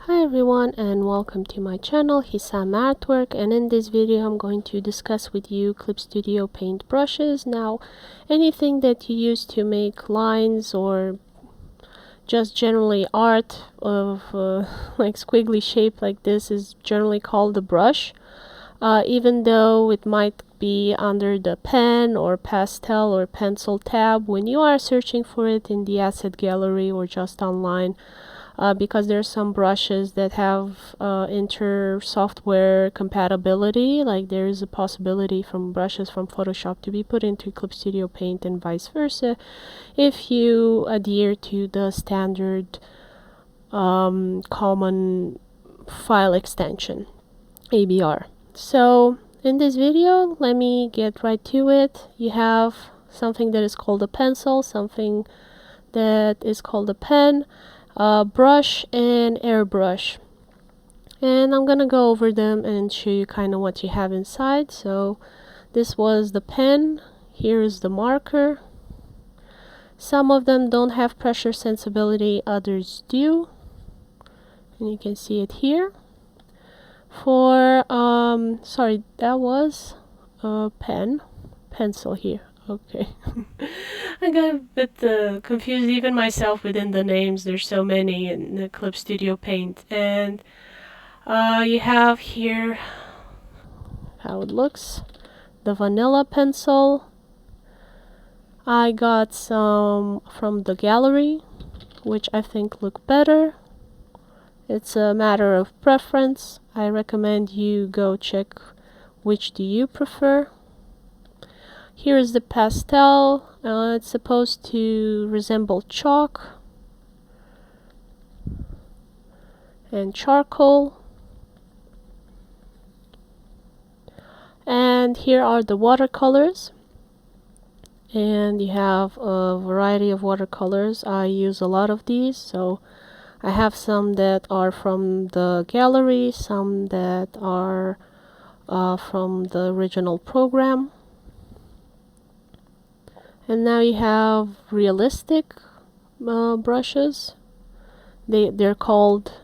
Hi everyone and welcome to my channel Hisame Artwork, and in this video I'm going to discuss with you Clip Studio paint brushes. Now anything that you use to make lines or just generally art of like squiggly shape like this is generally called a brush, even though it might be under the pen or pastel or pencil tab when you are searching for it in the asset gallery or just online. Because there are some brushes that have inter-software compatibility, like there is a possibility from brushes from Photoshop to be put into Clip Studio Paint and vice versa if you adhere to the standard common file extension, ABR. So in this video, let me get right to it. You have something that is called a pencil, something that is called a pen, brush and airbrush, and I'm gonna go over them and show you kind of what you have inside. So this was the pen, here is the marker. Some of them don't have pressure sensibility, others do, and you can see it here. For sorry, that was a pencil here. Okay. I got a bit confused even myself within the names. There's so many in the Clip Studio Paint. And you have here how it looks. The vanilla pencil. I got some from the gallery, which I think look better. It's a matter of preference. I recommend you go check which do you prefer. Here is the pastel. It's supposed to resemble chalk and charcoal. And here are the watercolors. And you have a variety of watercolors. I use a lot of these, so I have some that are from the gallery, some that are from the original program. And now you have realistic brushes. They're called,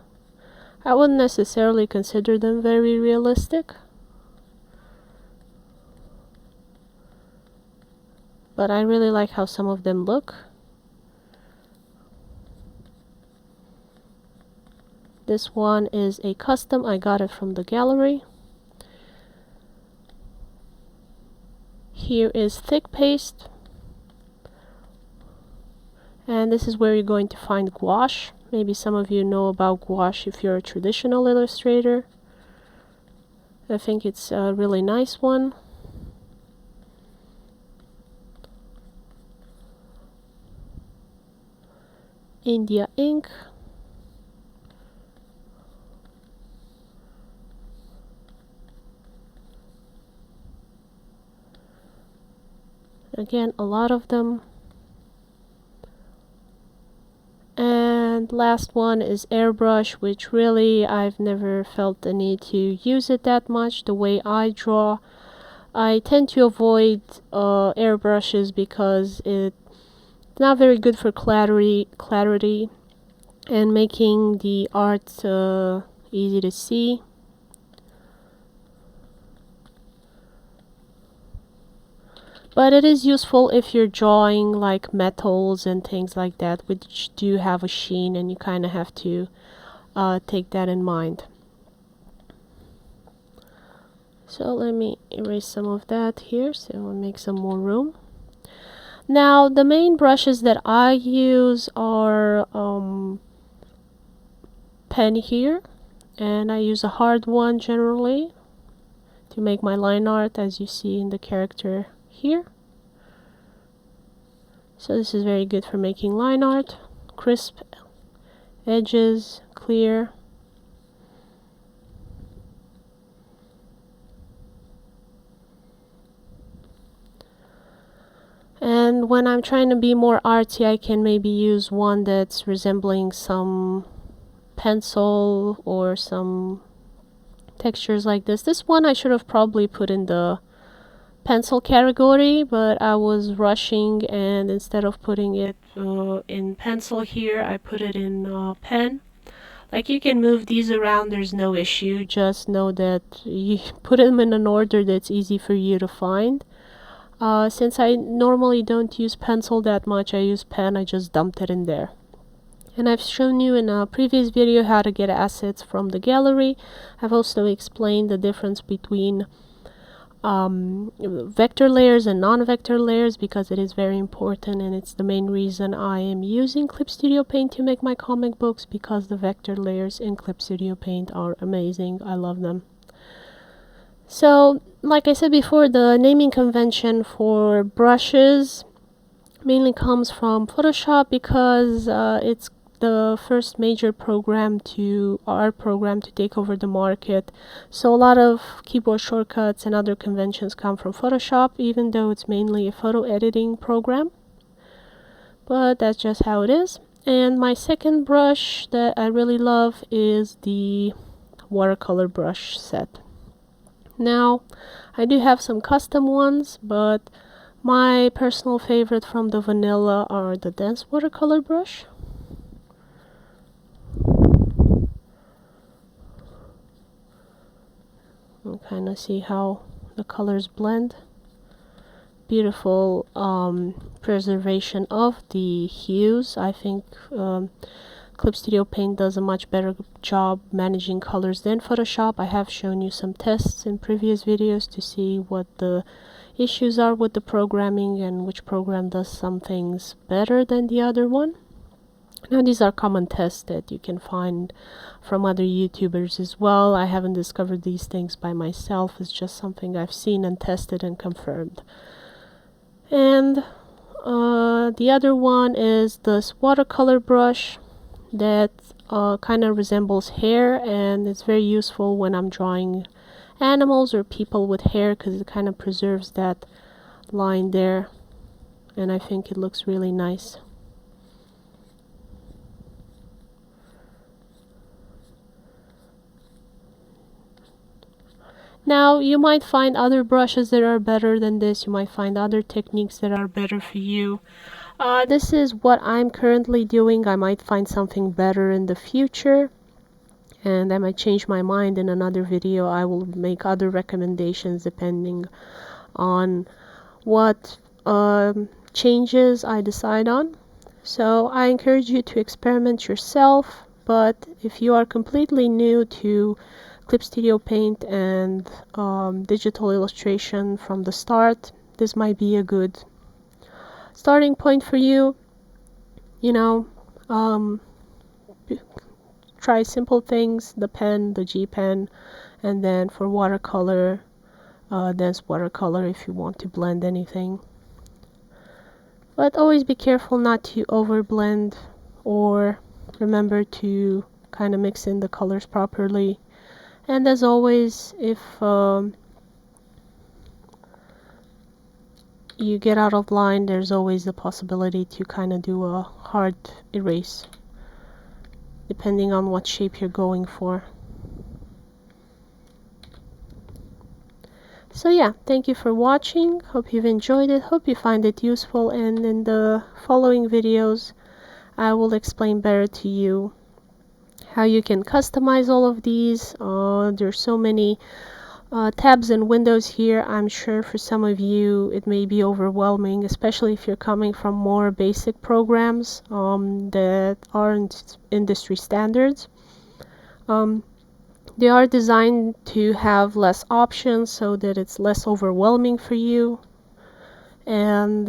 I wouldn't necessarily consider them very realistic, but I really like how some of them look. This one is a custom, I got it from the gallery. Here is thick paste. And this is where you're going to find gouache. Maybe some of you know about gouache if you're a traditional illustrator. I think it's a really nice one. India ink. Again, a lot of them. And last one is airbrush, which really I've never felt the need to use it that much. The way I draw, I tend to avoid airbrushes because it's not very good for clarity and making the art easy to see. But it is useful if you're drawing like metals and things like that, which do have a sheen, and you kind of have to take that in mind. So let me erase some of that here so I'll make some more room. Now the main brushes that I use are pen here, and I use a hard one generally to make my line art, as you see in the character here. So this is very good for making line art, crisp edges, clear. And when I'm trying to be more artsy, I can maybe use one that's resembling some pencil or some textures like this. This one I should have probably put in the pencil category, but I was rushing, and instead of putting it in pencil here, I put it in pen. Like, you can move these around, there's no issue. Just know that you put them in an order that's easy for you to find. Since I normally don't use pencil that much, I use pen, I just dumped it in there. And I've shown you in a previous video how to get assets from the gallery. I've also explained the difference between vector layers and non-vector layers, because it is very important, and it's the main reason I am using Clip Studio Paint to make my comic books, because the vector layers in Clip Studio Paint are amazing. I love them. So, like I said before, the naming convention for brushes mainly comes from Photoshop, because it's the first major program to take over the market. So a lot of keyboard shortcuts and other conventions come from Photoshop, even though it's mainly a photo editing program. But that's just how it is. And my second brush that I really love is the Watercolor Brush Set. Now, I do have some custom ones, but my personal favorite from the vanilla are the dense watercolor brush. You kind of see how the colors blend. Beautiful preservation of the hues. I think Clip Studio Paint does a much better job managing colors than Photoshop. I have shown you some tests in previous videos to see what the issues are with the programming and which program does some things better than the other one. Now, these are common tests that you can find from other YouTubers as well. I haven't discovered these things by myself. It's just something I've seen and tested and confirmed. And the other one is this watercolor brush that kind of resembles hair, and it's very useful when I'm drawing animals or people with hair, because it kind of preserves that line there, and I think it looks really nice. Now, you might find other brushes that are better than this. You might find other techniques that are better for you. This is what I'm currently doing. I might find something better in the future, and I might change my mind in another video. I will make other recommendations depending on what changes I decide on. So I encourage you to experiment yourself, but if you are completely new to Clip Studio Paint and digital illustration from the start, this might be a good starting point for you. You know, try simple things, the pen, the G pen, and then for watercolor, dense watercolor if you want to blend anything. But always be careful not to overblend, or remember to kind of mix in the colors properly. And as always, if you get out of line, there's always the possibility to kind of do a hard erase, depending on what shape you're going for. So yeah, thank you for watching. Hope you've enjoyed it. Hope you find it useful, and in the following videos I will explain better to you how you can customize all of these. There's so many tabs and windows here. I'm sure for some of you it may be overwhelming, especially if you're coming from more basic programs that aren't industry standards. They are designed to have less options so that it's less overwhelming for you. And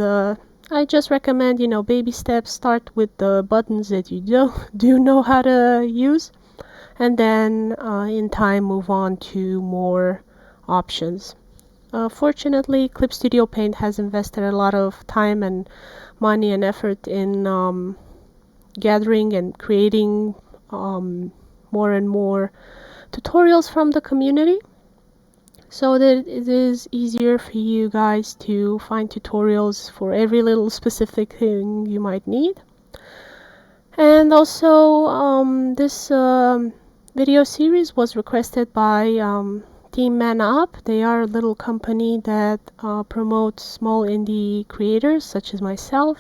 I just recommend, you know, baby steps. Start with the buttons that you do know how to use, and then in time move on to more options. Fortunately, Clip Studio Paint has invested a lot of time and money and effort in gathering and creating more and more tutorials from the community, so that it is easier for you guys to find tutorials for every little specific thing you might need. And also, this video series was requested by Team Mana Up. They are a little company that promotes small indie creators such as myself,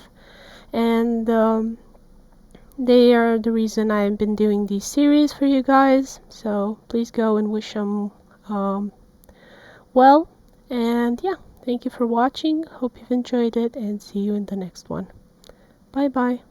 and They are the reason I've been doing these series for you guys. So please go and wish them well. And yeah, thank you for watching. Hope you've enjoyed it and see you in the next one. Bye bye.